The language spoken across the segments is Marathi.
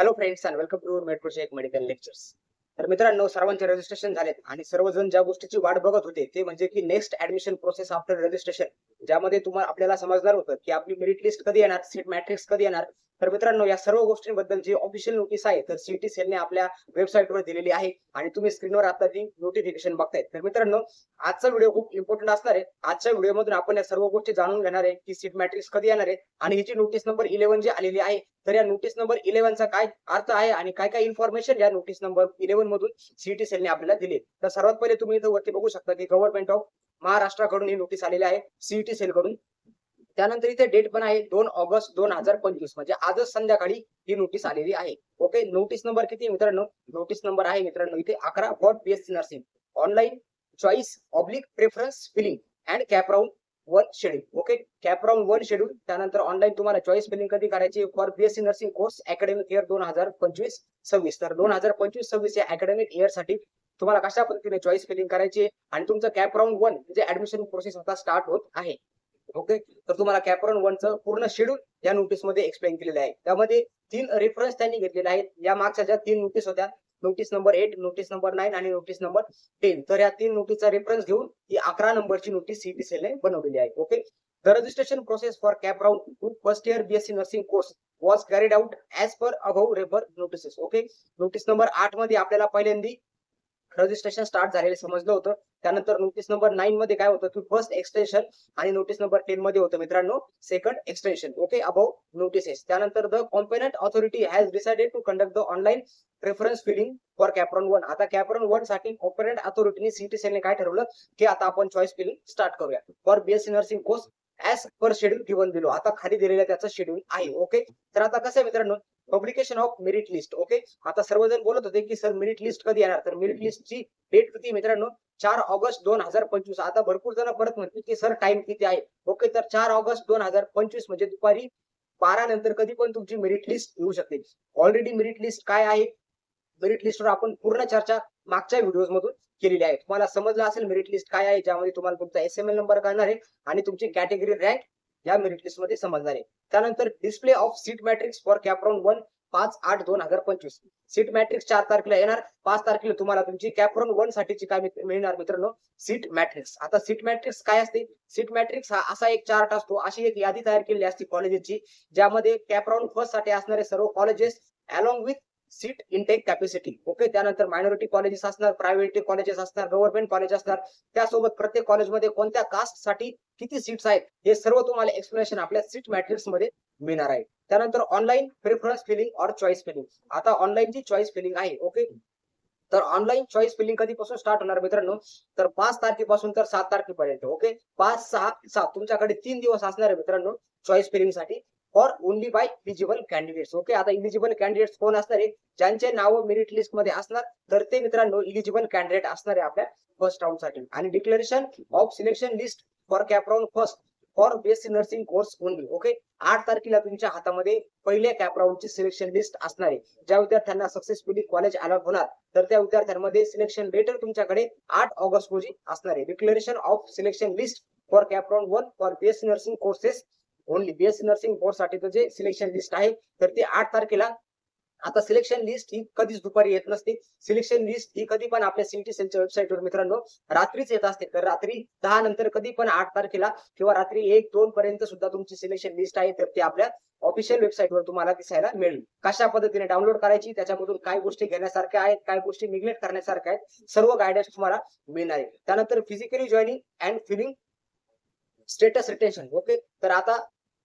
Hello friends and welcome to med project medical lectures. तर मित्रांनो, सर्वांचे रजिस्ट्रेशन झालेत आणि सर्वजण ज्या गोष्टीची वाट बघत होते ते म्हणजे की next admission process after registration, ज्यामध्ये तुम्हाला आपल्याला समजणार होतं की आपली मेरिट लिस्ट कधी येणार, सीट मॅट्रिक्स कधी येणार. तर मित्रांनो, या सर्व गोष्टींबद्दल जी ऑफिशियल नोटीस आहे तर सीईटी सेलने आपल्या वेबसाईटवर दिलेली आहे आणि तुम्ही स्क्रीनवर आता ती नोटिफिकेशन बघतायत. तर मित्रांनो, आजचा व्हिडिओ खूप इम्पॉर्टंट असणार आहे. आजच्या व्हिडिओमधून आपण या सर्व गोष्टी जाणून घेणार आहे की सीट मॅट्रिक्स कधी येणार आहे आणि हिची नोटीस नंबर 11 जी आलेली आहे. तर या नोटीस नंबर 11 चा काय अर्थ आहे आणि काय काय इन्फॉर्मेशन या नोटीस नंबर 11 मधून सीईटी सेलने आपल्याला दिली. तर सर्वात पहिले तुम्ही इथं वरती बघू शकता की गव्हर्नमेंट ऑफ महाराष्ट्राकडून ही नोटीस आलेली आहे सीईटी सेल कडून. त्यानंतर इथे डेट पण आहे 2 ऑगस्ट 2025, म्हणजे आजच संध्याकाळी ही नोटीस आलेली आहे. ओके, नोटीस नंबर किती मित्रांनो? नोटीस नंबर आहे मित्रांनो इथे 11 for BSc nursing online choice oblique preference filling and CAP round 1 schedule. Okay, CAP round 1 schedule. त्यानंतर ऑनलाईन तुम्हाला चॉईस फिलिंग कधी करायची for BSc nursing course academic year 2025-26. तर 2025-26 या अकॅडमिक इयर साठी तुम्हाला कशा पद्धतीने चॉईस फिलिंग करायची आणि तुमचं कॅप राऊंड 1 म्हणजे ऍडमिशन प्रोसेस आता स्टार्ट होत आहे. ओके, तर तुम्हाला कॅप राऊंड 1 चं पूर्ण शेड्यूल या नोटीस मध्ये एक्सप्लेन केलेलं आहे. त्यामध्ये 3 रेफरन्स त्यांनी घेतलेले आहेत. या मागच्या ज्या 3 नोटीस होत्या, नोटीस नंबर 8, नोटीस नंबर 9 आणि नोटीस नंबर 10, तर या 3 नोटीसचा रेफरन्स घेऊन ही 11 नंबरची नोटीस सीईटी सेलने बनवलेली आहे. Okay, the registration process for cap round first year BSc nursing course was carried out as per above refer notices. Okay, notice number 8 मध्ये आपल्याला पहिल्यांदा रजिस्ट्रेशन स्टार्ट झालेले समजलं होतं. त्यानंतर नोटीस नंबर 9 मध्ये काय होतं की फर्स्ट एक्सटेन्शन आणि नोटीस नंबर 10 मध्ये होतं मित्रांनो second extension. Okay, above notices. त्यानंतर the competent authority has decided to conduct the online preference filling for CAP round 1. आता कॅपराउंड 1 साठी कॉम्पिटंट ऑथॉरिटीने सीईटी सेलने काय ठरवलं की आता आपण चॉईस फिलिंग स्टार्ट करूया for BSc nursing course as per schedule given below. आता खाली दिलेलं त्याचं शेड्यूल आहे. ओके, तर आता कसं आहे मित्रांनो, publication of merit list. Okay, आता सर्वजण बोलत होते की सर मेरिट लिस्ट कधी येणार, तर मेरिट लिस्टची डेट किती मित्रांनो? 4 ऑगस्ट 2025. आता भरपूर जण परत म्हणतील की सर टाइम किती आहे. ओके, तर 4 ऑगस्ट 2025 म्हणजे दुपारी 12 नंतर कधी पण तुमची मेरिट लिस्ट येऊ शकते. ऑलरेडी मेरिट लिस्ट काय आहे, मेरिट लिस्टवर आपण पूर्ण चर्चा मागच्या व्हिडिओज मधून केलेली आहे. तुम्हाला समजलं असेल मेरिट लिस्ट काय आहे, ज्यामध्ये तुम्हाला तुमचा एसएमएल नंबर कळणार आहे आणि तुमची कॅटेगरी रँक या मेरिट लिस्ट मध्ये समजणार आहे. त्यानंतर display of seat matrix for cap round 1 5/8/2025. Seat matrix 4 तारखेला येणार. 5 तारखेला तुम्हाला तुमची कॅप राऊंड 1 साठीची काय मिळणार मित्रांनो? Seat matrix. आता सीट मॅट्रिक्स काय असते? सीट मॅट्रिक्स हा असा एक चार्ट असतो, अशी एक यादी तयार केलेली असते कॉलेजेसची, ज्यामध्ये कॅप राऊंड फर्स्ट साठी असणारे सर्व colleges along with seat intake capacity. Okay, त्यानंतर मायनॉरिटी कॉलेजेस असणार, प्रायव्हेट कॉलेजेस असणार, गव्हर्नमेंट कॉलेज असणार, त्यासोबत प्रत्येक कॉलेजमध्ये कोणत्या कास्ट साठी किती सीट्स आहेत हे सर्व तुम्हाला एक्सप्लेनेशन आपल्या सीट मॅट्रिक्स मध्ये मिळणार आहे. त्यानंतर ऑनलाईन प्रेफरन्स फिलिंग और चॉईस फिलिंग. आता ऑनलाईन ची चॉईस फिलिंग आहे. ओके, तर ऑनलाईन चॉईस फिलिंग कधीपासून स्टार्ट होणार मित्रांनो? तर 5 तारखेपासून तर 7 तारखेपर्यंत. ओके, 5, 6, 7 तुमच्याकडे 3 दिवस असणार आहे मित्रांनो चॉईस फिलिंग साठी for only by eligible candidates. Okay, आता इलिजिबल कॅन्डिडेट्स कोण असणार आहे? ज्यांचे नाव मेरिट लिस्ट मध्ये असणार तर ते मित्रांनो इलिजिबल कॅन्डिडेट असणार आहे आपल्या फर्स्ट राऊंड साठी. आणि declaration of selection list for cap round first for BSc nursing course only. Okay, 8 तारखेला तुमच्या हातामध्ये पहिल्या कॅप राऊंडची सिलेक्शन लिस्ट असणार आहे. ज्या विद्यार्थ्यांना सक्सेसफुली कॉलेज अलॉट होणार तर त्या विद्यार्थ्यांमध्ये सिलेक्शन लेटर तुमच्याकडे 8 ऑगस्ट रोजी असणार आहे. Declaration of selection list for cap round 1 for BSc nursing courses only. BSc nursing course साठी जे सिलेक्शन लिस्ट आहे तर ते 8 तारखेला. आता सिलेक्शन लिस्ट ही कधीच दुपारी येत नसते. सिलेक्शन लिस्ट ही कधी पण आपल्या सीईटी सेलच्या वेबसाईटवर मित्रांनो रात्रीच येत असते. तर रात्री 10 नंतर कधी पण 8 तारखेला किंवा रात्री 1-2 पर्यंत सुद्धा तुमची सिलेक्शन लिस्ट आहे तर ती आपल्या ऑफिशियल वेबसाईटवर तुम्हाला दिसायला मिळेल. कशा पद्धतीने डाउनलोड करायची, त्याच्यामधून काय गोष्टी घेण्यासारख्या आहेत, काय गोष्टी निग्लेक्ट करण्यासारख्या आहेत, सर्व गायडन्स तुम्हाला मिळणार आहे. त्यानंतर physically joining and filling status retention. Okay, तर आता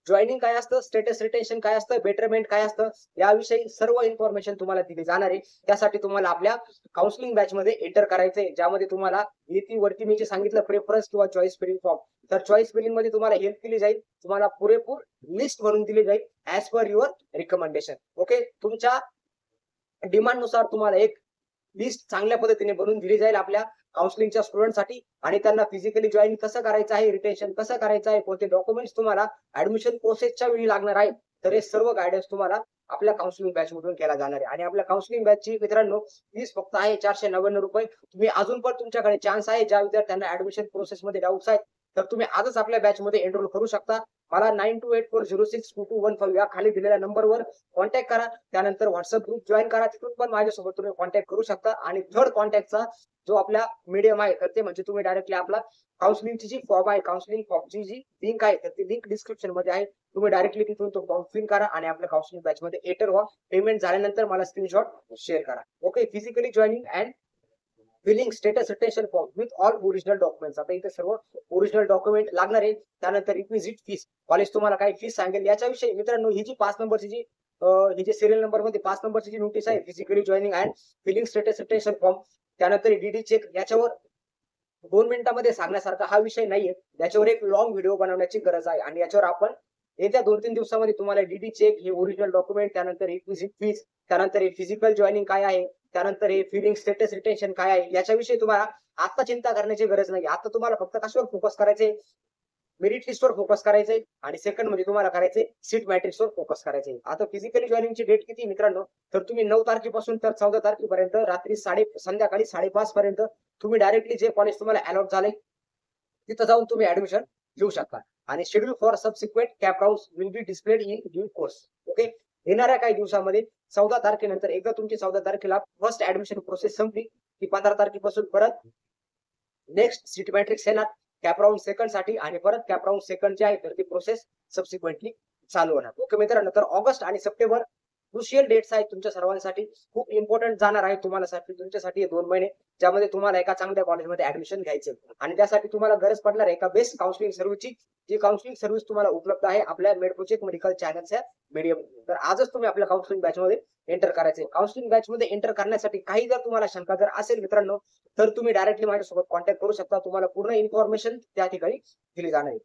जॉईनिंग काय असतं, स्टेटस रिटेन्शन काय असतं, बेटरमेंट काय असतं, याविषयी सर्व इन्फॉर्मेशन तुम्हाला दिली जाणार आहे. त्यासाठी तुम्हाला आपल्या काउन्सिलिंग बॅच मध्ये एंटर करायचंय, ज्यामध्ये तुम्हाला वरती मी जे सांगितलं प्रेफरन्स किंवा चॉईस फिलिंग फॉर्म, तर चॉईस फिलिंग मध्ये तुम्हाला हेल्प केली जाईल. तुम्हाला पुरेपूर लिस्ट बनवून दिली जाईल as per your recommendation. Okay, तुमच्या डिमांड नुसार तुम्हाला एक लिस्ट चांगल्या पद्धतीने बनवून दिली जाईल आपल्या काउन्सिलिंगच्या स्टुडंटसाठी आणि त्यांना फिजिकली जॉईन कसं करायचं आहे, रिटेन्शन कसं करायचं आहे, कोणते डॉक्युमेंट्स तुम्हाला ऍडमिशन प्रोसेसच्या वेळी लागणार आहे, तर हे सर्व गायडन्स तुम्हाला आपल्या काउन्सिलिंग बॅच मधून केला जाणार आहे. आणि आपल्या काउन्सिलिंग बॅचची मित्रांनो फीस फक्त आहे 499 रुपये. तुम्ही अजून पण तुमच्याकडे चान्स आहे, ज्या विद्यार्थ्यांना ऍडमिशन प्रोसेस मध्ये डाऊट्स आहेत तर तुम्ही आजच आपल्या बॅच मध्ये एनरोल करू शकता. मला 9284062215 या खाली दिलेल्या नंबरवर कॉन्टॅक्ट करा. त्यानंतर व्हॉट्सअप ग्रुप जॉईन करा. तिथून पण माझ्यासोबत तुम्ही कॉन्टॅक्ट करू शकता. आणि थर्ड कॉन्टॅक्टचा जो आपला मीडियम आहे तर ते म्हणजे तुम्ही डायरेक्टली आपला काउन्सिलिंगची जी फॉर्म आहे, काउन्सिलिंग फॉर्मची जी लिंक आहे तर ती लिंक डिस्क्रिप्शन मध्ये आहे. तुम्ही डायरेक्टली तिथून तो फॉर्म फिल करा आणि आपल्या काउन्सिलिंग बॅच मध्ये एंटर व्हा. पेमेंट झाल्यानंतर मला स्क्रीनशॉट शेअर करा. Okay, physically joining and filling status retention form with all original documents. आता इथे सर्व ओरिजिनल डॉक्युमेंट लागणार आहे. त्यानंतर रिक्विजिट फीस, कॉलेज तुम्हाला काय फीस सांगेल याच्याविषयी मित्रांनो ही जी 5 नंबरची जी ही जे सिरियल नंबर मध्ये 5 नंबरची जी नोटीस आहे physically joining and filling status retention form, त्यानंतर डीडी चेक, याच्यावर 2 मिनिटांमध्ये सांगण्यासारखा हा विषय नाहीये. याच्यावर एक लॉंग व्हिडिओ बनवण्याची गरज आहे आणि याच्यावर आपण येत्या 2-3 दिवसामध्ये तुम्हाला डीडी चेक, हे ओरिजिनल डॉक्युमेंट, त्यानंतर रिक्विजिट फीस, त्यानंतर हे फिजिकल जॉईनिंग काय आहे, त्यानंतर हे फिलिंग स्टेटस रिटेन्शन काय आहे याच्याविषयी तुम्हाला आता चिंता करण्याची गरज नाही. आता तुम्हाला फक्त कशावर फोकस करायचे, मेरिट लिस्टवर फोकस करायचंय आणि सेकंड म्हणजे तुम्हाला करायचंय सीट मॅट्रिक्सवर फोकस करायचंय. आता फिजिकली जॉईनिंगची डेट किती मित्रांनो, तर तुम्ही 9 तारखेपासून तर 14 तारखेपर्यंत रात्री संध्याकाळी 5:30 पर्यंत तुम्ही डायरेक्टली जे कॉलेज तुम्हाला अलॉट झालंय तिथं जाऊन तुम्ही ऍडमिशन घेऊ शकता. आणि schedule for subsequent cap rounds will be displayed in due course. Okay, येणाऱ्या काही दिवसामध्ये 14 तारखेनंतर एकदा तुमची 14 तारखेला फर्स्ट ऍडमिशन प्रोसेस संपली की 15 तारखेपासून परत नेक्स्ट सीट मॅट्रिक्स येणार कॅप राउंड सेकंड साठी आणि परत कॅप राउंड सेकंड जे आहे तर ती प्रोसेस सबसिक्वेंटली चालू होणार. ओके मित्रांनो, तर ऑगस्ट आणि सप्टेंबर क्रुशियल डेट्स आहेत तुमच्या सर्वांसाठी, खूप इम्पॉर्टंट जाणार आहे तुम्हाला तुमच्यासाठी हे 2 महिने ज्यामध्ये तुम्हाला एका चांगल्या कॉलेजमध्ये ऍडमिशन घ्यायचे आणि त्यासाठी तुम्हाला गरज पडणार एका बेस्ट काउन्सिलिंग सर्व्हिसची, जी काउन्सिलिंग सर्व्हिस तुम्हाला उपलब्ध आहे आपल्या मेडप्रोजेक्ट मेडिकल चॅनलच्या मीडियम. तर आजच तुम्ही आपल्या काउन्सिलिंग बॅच मध्ये एंटर करायचे. काउन्सिलिंग बॅच मध्ये एंटर करण्यासाठी काही जर तुम्हाला शंका जर असेल मित्रांनो तर तुम्ही डायरेक्टली माझ्यासोबत कॉन्टॅक्ट करू शकता. तुम्हाला पूर्ण इन्फॉर्मेशन त्या ठिकाणी दिली जाणार आहे.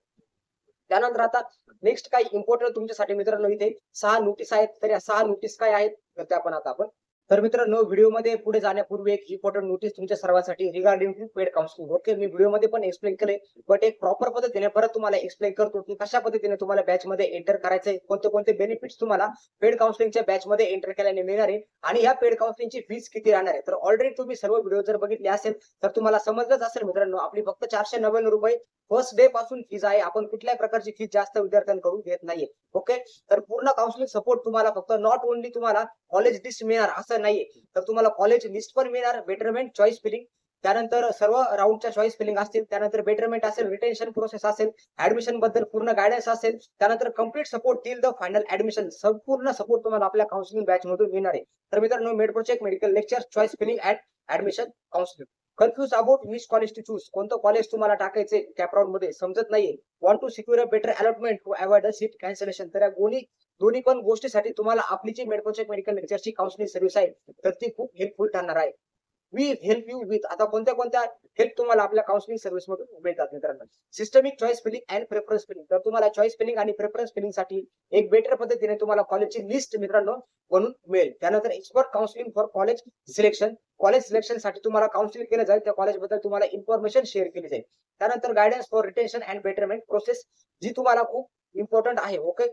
त्यानंतर आता नेक्स्ट काही इम्पॉर्टंट तुमच्यासाठी मित्रांनो इथे 6 नोटीस आहेत. तर या 6 नोटीस काय आहेत तर त्या पण आता आपण तर मित्रांनो व्हिडिओमध्ये पुढे जाण्यापूर्वी एक इम्पॉर्टंट नोटीस तुमच्या सर्वांसाठी regarding to paid counselling. Okay, मी व्हिडिओमध्ये पण एक्सप्लेन केले बट एक प्रॉपर पद्धतीने परत तुम्हाला एक्सप्लेन करतो की कशा पद्धतीने तुम्हाला बॅच मध्ये एंटर करायचंय, कोणते कोणते बेनिफिट्स तुम्हाला पेड काउन्सिलिंगच्या बॅच मध्ये एंटर केल्याने मिळणार आहे आणि या पेड काउन्सिलिंगची फीस किती राहणार आहे. तर ऑलरेडी तुम्ही सर्व व्हिडिओ जर बघितले असेल तर तुम्हाला समजलंच असेल मित्रांनो, आपली फक्त 499 रुपये फर्स्ट डे पासून फीज आहे. आपण कुठल्याही प्रकारची फीज जास्त विद्यार्थ्यांकडून घेत नाहीये. ओके, तर पूर्ण काउन्सिलिंग सपोर्ट तुम्हाला फक्त नॉट ओनली तुम्हाला कॉलेज लिस्ट मिळणार असं नाहीये, तर तुम्हाला कॉलेज लिस्ट पण मिळणार, बेटरमेंट चॉईस फिलिंग, त्यानंतर सर्व राऊंडच्या चॉईस फिलिंग असतील, त्यानंतर बेटरमेंट असेल, रिटेन्शन प्रोसेस असेल, ऍडमिशन बद्दल पूर्ण गायडन्स असेल, त्यानंतर complete support till the final admission, संपूर्ण सपोर्ट तुम्हाला आपल्या काउन्सिलिंग बॅच मधून मिळणार आहे. तर मित्रांनो MedProject medical lecture choice filling at admission counselling. Confuse about which college to choose, कोणतं कॉलेज तुम्हाला टाकायचे कॅप राउंड मध्ये समजत नाहीये, want to secure a better allotment to avoid a seat cancellation. तर या दोन्ही पण गोष्टीसाठी तुम्हाला आपली जी मेडप्रोजेक्ट मेडिकल लेक्चरची काउन्सिलिंग सर्व्हिस आहे तर ती खूप हेल्पफुल ठरणार आहे. वी हेल्प यू विथ, आता कोणत्या कोणत्या हेल्प तुम्हाला आपल्या काउन्सिलिंग सर्व्हिस मधून मिळतात मित्रांनो. Systemic choice filling and preference filling, तर तुम्हाला चॉईस फिलिंग आणि प्रेफरन्स फिलिंग साठी एक बेटर पद्धतीने तुम्हाला कॉलेजची लिस्ट मित्रांनो बनून मिळेल. त्यानंतर expert counselling for college selection, college selection साठी तुम्हाला काउन्सिलिंग केलं जाईल, त्या कॉलेज बद्दल तुम्हाला इन्फॉर्मेशन शेअर केली जाईल. त्यानंतर guidance for retention and betterment process, जी तुम्हाला खूप इम्पॉर्टंट आहे. ओके,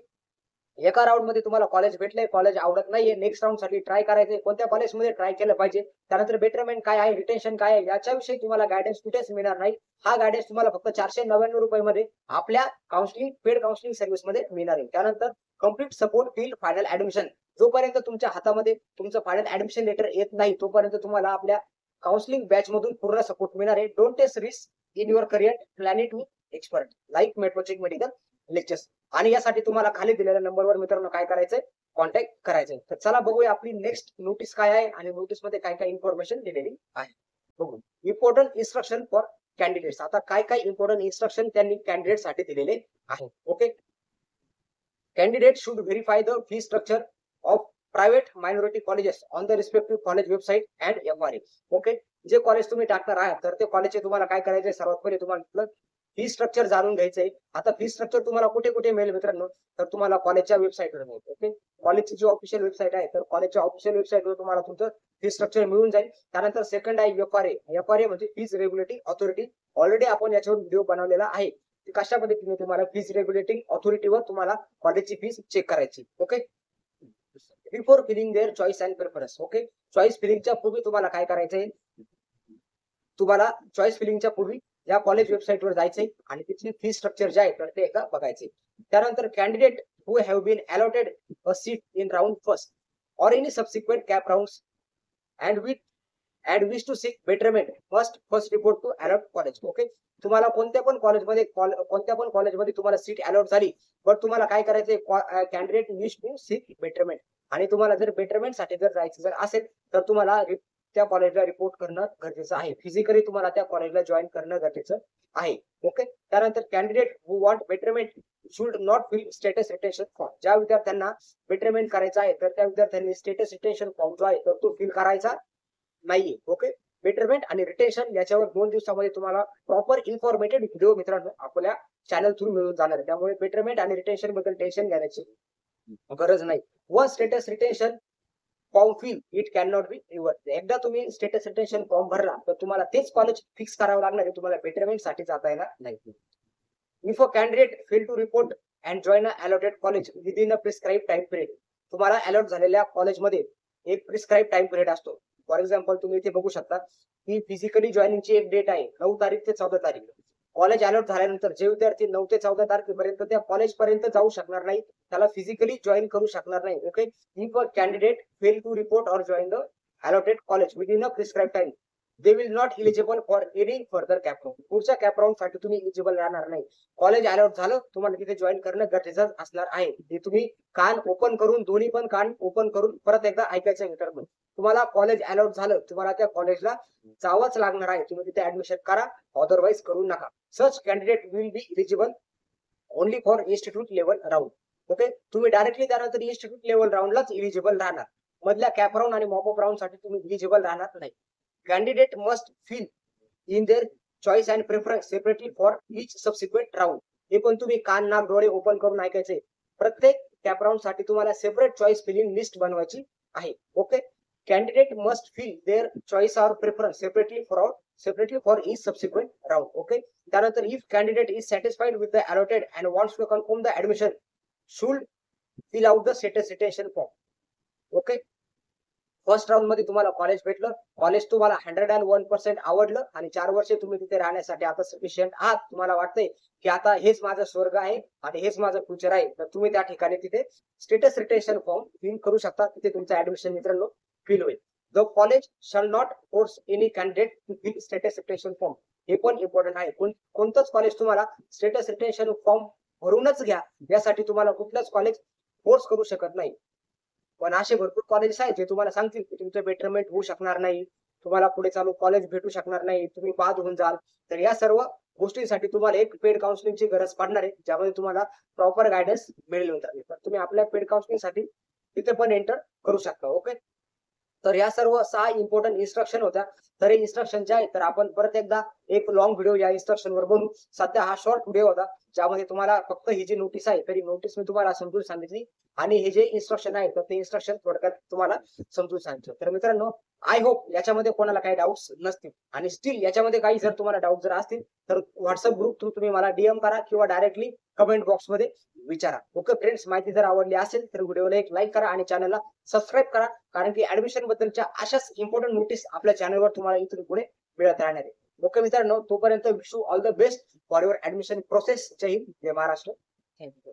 एका राऊंड मध्ये तुम्हाला कॉलेज भेटलंय, कॉलेज आवडत नाहीये, नेक्स्ट राऊंड साठी ट्राय करायचंय, कोणत्या कॉलेजमध्ये ट्राय केलं पाहिजे, त्यानंतर बेटरमेंट काय आहे, रिटेन्शन काय आहे, याच्याविषयी तुम्हाला गायडन्स कुठेच मिळणार नाही. हा गायडन्स तुम्हाला फक्त 499 रुपयामध्ये आपल्या काउन्सिलिंग पेड काउन्सिलिंग सर्व्हिस मध्ये मिळणार आहे. त्यानंतर complete support till final admission, जोपर्यंत तुमच्या हातामध्ये तुमचं फायनल ऍडमिशन लेटर येत नाही तोपर्यंत तुम्हाला आपल्या काउन्सिलिंग बॅच मधून पूर्ण सपोर्ट मिळणार आहे. Don't take risk in your career, plan it with expert like MedProject medical lectures. आणि यासाठी तुम्हाला खाली दिलेल्या नंबरवर मित्रांनो काय करायचंय, कॉन्टॅक्ट करायचंय. तर चला बघूया आपली नेक्स्ट नोटीस काय आहे आणि नोटीस मध्ये काय काय इन्फॉर्मेशन दिलेली आहे. बघू इम्पॉर्टंट इन्स्ट्रक्शन फॉर कॅन्डिडेट्स, आता काय काय इम्पॉर्टंट इन्स्ट्रक्शन त्यांनी कॅन्डिडेट साठी दिलेले आहे. Okay, candidate should verify the fee structure of private minority colleges on the respective college website and FRA. Okay, जे कॉलेज तुम्ही टाकणार आहात तर ते कॉलेजचे तुम्हाला काय करायचंय, सर्वात पहिले तुम्हाला फी स्ट्रक्चर जाणून घ्यायचंय. आता फी स्ट्रक्चर तुम्हाला कुठे कुठे मिळेल मित्रांनो, तर तुम्हाला कॉलेजच्या वेबसाईटवर मिळेल. ओके, कॉलेजची जी ऑफिशियल वेबसाईट आहे तर कॉलेजच्या ऑफिशियल वेबसाईटवर तुम्हाला तुमचं फी स्ट्रक्चर मिळून जाईल. त्यानंतर सेकंड आहे FRA म्हणजे फीज रेग्युलेटिंग ऑथॉरिटी. ऑलरेडी आपण याच्यावर व्हिडिओ बनवलेला आहे, कशा पद्धतीने तुम्हाला फीज रेग्युलेटिंग ऑथॉरिटीवर तुम्हाला कॉलेजची फीस चेक करायची. Okay, before filling their choice and preference. Okay, choice फिलिंगच्या पूर्वी तुम्हाला काय करायचंय, तुम्हाला चॉईस फिलिंगच्या पूर्वी या कॉलेज वेबसाईटवर जायचंय आणि तिथली फी स्ट्रक्चर जे आहे तर ते एकदा बघायचे. त्यानंतर candidate who have been allotted a seat in round first or any subsequent cap rounds and wish to seek betterment must first report to allot college. Okay, तुम्हाला कोणत्या पण कॉलेजमध्ये तुम्हाला सीट अलॉट झाली, पण तुम्हाला काय करायचंय, candidate wish to seek betterment, आणि तुम्हाला जर बेटरमेंट साठी जर जायचं जर असेल तर तुम्हाला त्या कॉलेजला रिपोर्ट करणं गरजेचं आहे. फिजिकली तुम्हाला त्या कॉलेजला जॉईन करणं गरजेचं आहे. ओके, त्यानंतर candidate who want betterment should not fill status retention form. ज्या विद्यार्थ्यांना बेटरमेंट करायचं आहे तर त्या विद्यार्थ्यांनी स्टेटस रिटेन्शन फॉर्म जो आहे तर तो फिल करायचा नाहीये. ओके, बेटरमेंट आणि रिटेन्शन याच्यावर 2 दिवसामध्ये तुम्हाला प्रॉपर इन्फॉर्मेटेड व्हिडिओ मित्रांनो आपल्या चॅनल थ्रू मिळून जाणार आहे. त्यामुळे बेटरमेंट आणि रिटेन्शन बद्दल टेन्शन घेण्याची गरज नाही. One status retention form fill it can not be reverse. एकदा तुम्ही स्टेटस रिटेन्शन फॉर्म भरला तर तुम्हाला तेच कॉलेज फिक्स करावं लागणार आहे, तुम्हाला बेटरमेंट साठी जाता येणार नाही. If a candidate fail to report and join a allotted college within a prescribe time period. तुम्हाला अलॉट झालेल्या कॉलेजमध्ये एक प्रिस्क्राइब टाइम पिरियड असतो. फॉर एक्झाम्पल तुम्ही इथे बघू शकता की फिजिकली जॉईनिंगची एक डेट आहे 9 तारीख ते 14 तारीख. कॉलेज अलॉट झाल्यानंतर जे विद्यार्थी 9 ते 14 तारखेपर्यंत त्या कॉलेज पर्यंत जाऊ शकणार नाही त्याला फिजिकली जॉईन करू शकणार नाही. Okay, if a candidate fail to report or join the allotted college within a prescribe time they will not eligible for any further CAP round. पुढच्या कॅप राऊंड साठी तुम्ही इलिजिबल राहणार नाही. कॉलेज अलॉट झालं तुम्हाला तिथे जॉईन करणं गरजेचं असणार आहे. हे तुम्ही कान ओपन करून, दोन्ही पण कान ओपन करून परत एकदा ऐकायचं मित्रांनो. तुम्हाला कॉलेज अलॉट झालं, तुम्हाला त्या कॉलेजला जावंच लागणार आहे. तुम्ही तिथे ऍडमिशन करा, अदरवाईज करू नका. Such candidate will be eligible only for institute level round. Okay, तुम्ही डायरेक्टली त्यानंतर इन्स्टिट्यूट लेवल राऊंडलाच इलिजिबल राहणार. मधल्या कॅप राऊंड आणि मॉपअप राऊंड साठी तुम्ही इलिजिबल राहणार नाही. Candidate must fill in their choice and preference separately for each subsequent round. हे पण तुम्ही कान नाक डोळे ओपन करून ऐकायचे. प्रत्येक कॅप राऊंड साठी तुम्हाला सेपरेट चॉईस फिलिंग लिस्ट बनवायची आहे. Okay, candidate must fill their choice or preference separately for each subsequent round. Okay, त्यानंतर if candidate is satisfied with the allotted and wants to confirm the admission should fill out the status retention form. Okay, first round मध्ये तुम्हाला कॉलेज भेटलं, कॉलेज तुम्हाला 101% आवडलं आणि 4 वर्षे तुम्ही तिथे राहण्यासाठी आता सफिशियंट आहात. तुम्हाला वाटतंय की आता हेच माझं स्वर्ग आहे आणि हेच माझं फ्युचर आहे, तर तुम्ही त्या ठिकाणी तिथे स्टेटस रिटेन्शन फॉर्म फिल करू शकता. तिथे तुमचं ऍडमिशन मित्रांनो फिल होईल. The college shall not force any candidate to fill status retention form. हे पण इम्पॉर्टंट आहे. कोणतंच कॉलेज तुम्हाला स्टेटस रिटेन्शन फॉर्म भरूनच घ्या यासाठी तुम्हाला कुठलंच कॉलेज फोर्स करू शकत नाही. पण असे भरपूर कॉलेजेस आहेत जे तुम्हाला सांगतील की तुमचं बेटरमेंट होऊ शकणार नाही, तुम्हाला पुढे चालू कॉलेज भेटू शकणार नाही, तुम्ही बाद होऊन जाल. तर या सर्व गोष्टींसाठी तुम्हाला एक पेड काउन्सिलिंगची गरज पडणार आहे, ज्यामध्ये तुम्हाला प्रॉपर गायडन्स मिळेल मित्रांनो. तर तुम्ही आपल्या पेड काउन्सिलिंगसाठी तिथे पण एंटर करू शकता. ओके, तर या सर्व 6 इम्पॉर्टंट इन्स्ट्रक्शन होत्या. तर हे इन्स्ट्रक्शन जे आहे तर आपण परत एकदा एक लॉंग व्हिडिओ या इन्स्ट्रक्शन वर बनवू. सध्या हा शॉर्ट व्हिडिओ होता ज्यामध्ये तुम्हाला फक्त ही जी नोटीस आहे तरी नोटीस मी तुम्हाला समजून सांगितली आणि हे जे इन्स्ट्रक्शन आहे तर ते इन्स्ट्रक्शन थोडक्यात तुम्हाला समजून सांगितलं. तर मित्रांनो, आय होप याच्यामध्ये कोणाला काही डाऊट्स नसतील आणि स्टील याच्यामध्ये काही जर तुम्हाला डाऊट जर असतील तर व्हॉट्सअप ग्रुप थ्रू तुम्ही मला डीएम करा किंवा डायरेक्टली कमेंट बॉक्स मध्ये विचारा. ओके फ्रेंड्स, माहिती जर आवडली असेल तर व्हिडिओला एक लाईक करा आणि चॅनलला सबस्क्राईब करा, कारण की ऍडमिशन बद्दलच्या अशाच इम्पॉर्टंट नोटीस आपल्या चॅनलवर तुम्हाला इथून पुढे मिळत राहणार आहे. ओके मित्रांनो, तोपर्यंत wish you all the best for your admission process. जय हिंद, जय महाराष्ट्र. थँक्यू.